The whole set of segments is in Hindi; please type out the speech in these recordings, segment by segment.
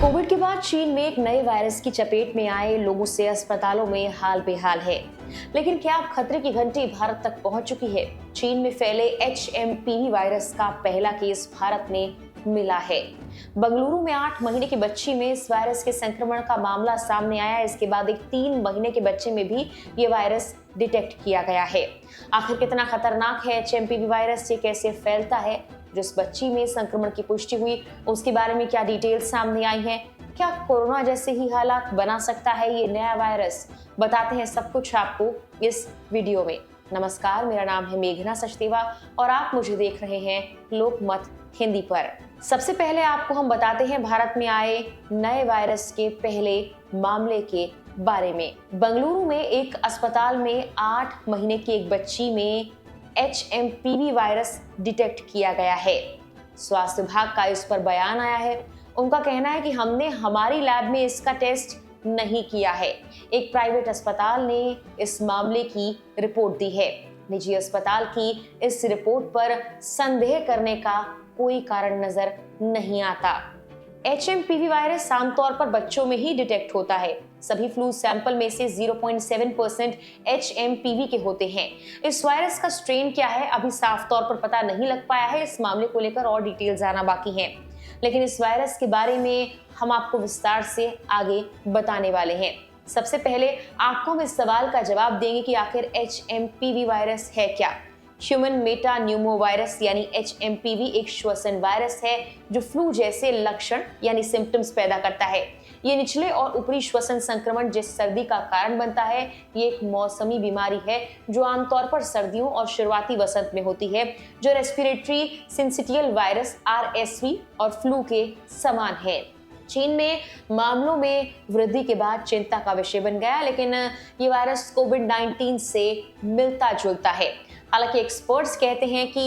कोविड के बाद चीन में एक नए वायरस की चपेट में आए लोगों से अस्पतालों में हाल बेहाल है। लेकिन क्या अब खतरे की घंटी भारत तक पहुंच चुकी है? चीन में फैले HMPV वायरस का पहला केस भारत में मिला है। बंगलुरु में 8 महीने की बच्ची में इस वायरस के संक्रमण का मामला सामने आया। इसके बाद एक 3 महीने के बच्चे में भी ये वायरस डिटेक्ट किया गया है। आखिर कितना खतरनाक है HMPV वायरस, ये कैसे फैलता है, जिस बच्ची में संक्रमण की पुष्टि हुई उसके बारे में क्या डिटेल्स सामने आई हैं, क्या कोरोना जैसे ही हालात बना सकता है ये नया वायरस, बताते हैं सब कुछ आपको इस वीडियो में। नमस्कार, मेरा नाम है मेघना सचदेवा और आप मुझे देख रहे हैं लोकमत हिंदी पर। सबसे पहले आपको हम बताते हैं भारत में आए नए वायरस के पहले मामले के बारे में। बंगलुरु में एक अस्पताल में 8 महीने की एक बच्ची में HMPV वायरस डिटेक्ट किया गया है। स्वास्थ्य विभाग का इस पर बयान आया है। उनका कहना है कि हमने हमारी लैब में इसका टेस्ट नहीं किया है। एक प्राइवेट अस्पताल ने इस मामले की रिपोर्ट दी है। निजी अस्पताल की इस रिपोर्ट पर संदेह करने का कोई कारण नजर नहीं आता। HMPV वायरस आमतौर पर बच्चों में ही डिटेक्ट होता है। सभी फ्लू सैंपल में से 0.7% HMPV के होते हैं। इस वायरस का स्ट्रेन क्या है अभी साफ तौर पर पता नहीं लग पाया है। इस मामले को लेकर और डिटेल्स आना बाकी है, लेकिन इस वायरस के बारे में हम आपको विस्तार से आगे बताने वाले हैं। सबसे पहले आपको हम इस सवाल का जवाब देंगे कि आखिर HMPV वायरस है क्या। ह्यूमन मेटा न्यूमो वायरस यानी HMPV एक श्वसन वायरस है जो फ्लू जैसे लक्षण यानी सिम्टम्स पैदा करता है। ये निचले और ऊपरी श्वसन संक्रमण जिस सर्दी का कारण बनता है। ये एक मौसमी बीमारी है जो आमतौर पर सर्दियों और शुरुआती वसंत में होती है, जो रेस्पिरेटरी सिंसिटियल वायरस RSV और फ्लू के समान है। चीन में मामलों में वृद्धि के बाद चिंता का विषय बन गया, लेकिन ये वायरस कोविड-19 से मिलता जुलता है। हालांकि एक्सपर्ट्स कहते हैं कि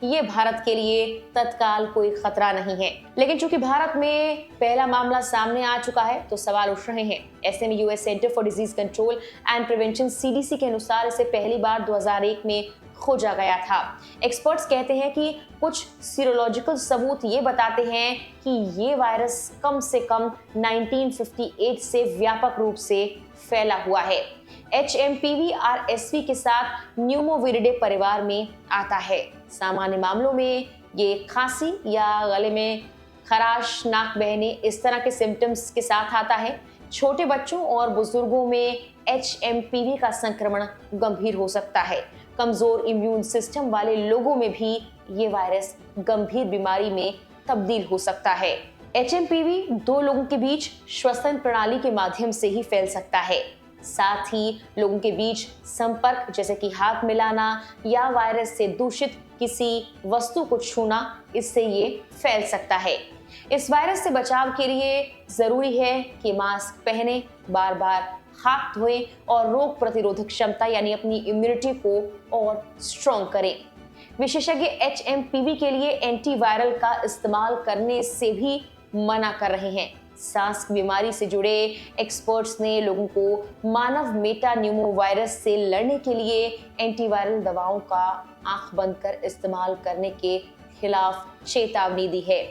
ये भारत के लिए तत्काल कोई खतरा नहीं है, लेकिन चूंकि भारत में पहला मामला सामने आ चुका है तो सवाल उठ रहे हैं। ऐसे में US centre for disease control and prevention CDC के अनुसार इसे पहली बार 2001 में खोजा गया था। एक्सपर्ट्स कहते हैं कि कुछ सीरोलॉजिकल सबूत ये बताते हैं कि ये वायरस कम से कम 1958 से व्यापक रूप से फैला हुआ है। HMPV RSV के साथ न्यूमोविरिडे परिवार में आता है। सामान्य मामलों में ये खांसी या गले में खराश, नाक बहने इस तरह के सिम्टम्स के साथ आता है। छोटे बच्चों और बुजुर्गों में HMPV का संक्रमण गंभीर हो सकता है। कमजोर इम्यून सिस्टम वाले लोगों में भी ये वायरस गंभीर बीमारी में तब्दील हो सकता है। HMPV 2 लोगों के बीच श्वसन प्रणाली के माध्यम से ही फैल सकता है। साथ ही लोगों के बीच संपर्क जैसे कि हाथ मिलाना या वायरस से दूषित किसी वस्तु को छूना, इससे ये फैल सकता है। इस वायरस से बचाव के लिए जरूरी है कि मास्क पहने, बार बार हाथ धोएं और रोग प्रतिरोधक क्षमता यानी अपनी इम्यूनिटी को और स्ट्रॉन्ग करें। विशेषज्ञ HMPV के लिए एंटीवायरल का इस्तेमाल करने से भी मना कर रहे हैं। सांस की बीमारी से जुड़े एक्सपर्ट्स ने लोगों को मानव मेटा न्यूमो वायरस से लड़ने के लिए एंटीवायरल दवाओं का आंख बंद कर इस्तेमाल करने के खिलाफ चेतावनी दी है।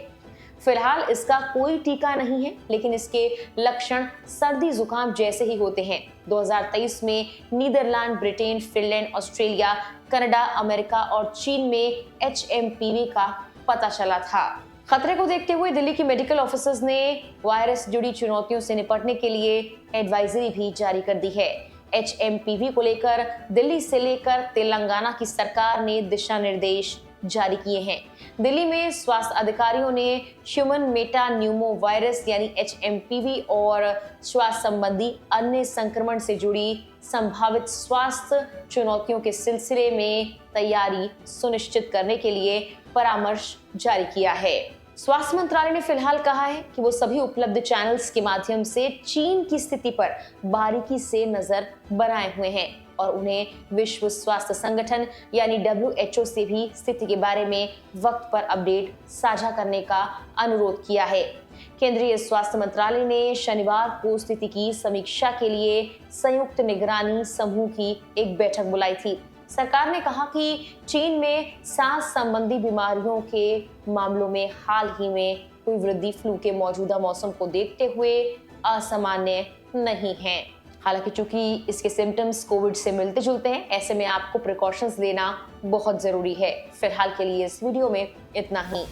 फिलहाल इसका कोई टीका नहीं है, लेकिन इसके लक्षण सर्दी जुकाम जैसे ही होते हैं। 2023 में Netherland, Britain, Finland, Australia, Canada, America और चीन में HMPV का पता चला था। खतरे को देखते हुए दिल्ली की मेडिकल ऑफिसर्स ने वायरस जुड़ी चुनौतियों से निपटने के लिए एडवाइजरी भी जारी कर दी है। HMPV को लेकर दिल्ली से लेकर तेलंगाना की सरकार ने दिशा निर्देश जारी किए हैं। दिल्ली में स्वास्थ्य अधिकारियों ने ह्यूमन मेटा न्यूमो वायरस यानी HMPV और श्वास संबंधी अन्य संक्रमण से जुड़ी संभावित स्वास्थ्य चुनौतियों के सिलसिले में तैयारी सुनिश्चित करने के लिए परामर्श जारी किया है। स्वास्थ्य मंत्रालय ने फिलहाल कहा है कि वो सभी उपलब्ध चैनल्स के माध्यम से चीन की स्थिति पर बारीकी से नजर बनाए हुए हैं और उन्हें विश्व स्वास्थ्य संगठन यानी WHO से भी स्थिति के बारे में वक्त पर अपडेट साझा करने का अनुरोध किया है। केंद्रीय स्वास्थ्य मंत्रालय ने शनिवार को स्थिति की समीक्षा के लिए संयुक्त निगरानी समूह की एक बैठक बुलाई थी। सरकार ने कहा कि चीन में सांस संबंधी बीमारियों के मामलों में हाल ही में कोई वृद्धि फ्लू के मौजूदा मौसम को देखते हुए असामान्य नहीं है। हालांकि चूंकि इसके सिम्टम्स कोविड से मिलते जुलते हैं, ऐसे में आपको प्रिकॉशंस लेना बहुत जरूरी है। फिलहाल के लिए इस वीडियो में इतना ही।